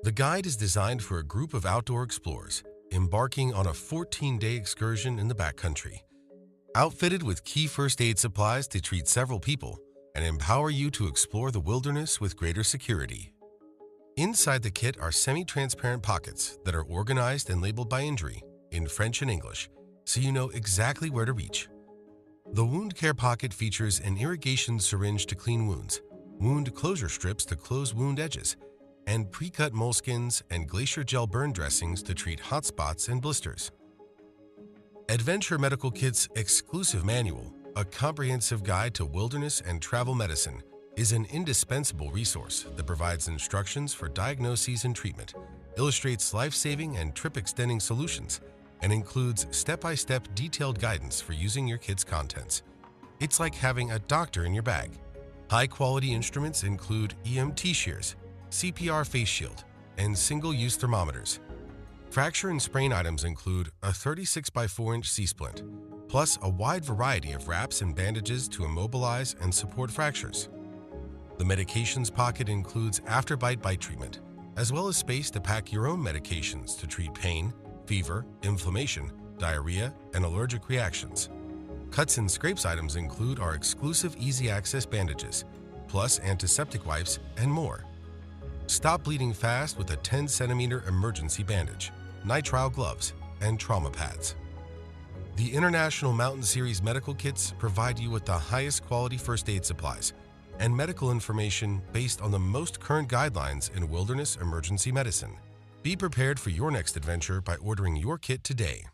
The guide is designed for a group of outdoor explorers embarking on a 14-day excursion in the backcountry. Outfitted with key first aid supplies to treat several people and empower you to explore the wilderness with greater security. Inside the kit are semi-transparent pockets that are organized and labeled by injury in French and English, so you know exactly where to reach. The wound care pocket features an irrigation syringe to clean wounds, wound closure strips to close wound edges, and pre-cut moleskins and glacier gel burn dressings to treat hot spots and blisters. Adventure Medical Kit's exclusive manual, a comprehensive guide to wilderness and travel medicine, is an indispensable resource that provides instructions for diagnoses and treatment, illustrates life-saving and trip-extending solutions, and includes step-by-step detailed guidance for using your kit's contents. It's like having a doctor in your bag. High-quality instruments include EMT shears, CPR face shield, and single-use thermometers. Fracture and sprain items include a 36 by 4-inch C-splint, plus a wide variety of wraps and bandages to immobilize and support fractures. The medications pocket includes after-bite bite treatment, as well as space to pack your own medications to treat pain, fever, inflammation, diarrhea, and allergic reactions. Cuts and scrapes items include our exclusive easy-access bandages, plus antiseptic wipes and more. Stop bleeding fast with a 10-centimeter emergency bandage, nitrile gloves, and trauma pads. The International Mountain Series medical kits provide you with the highest quality first aid supplies and medical information based on the most current guidelines in wilderness emergency medicine. Be prepared for your next adventure by ordering your kit today.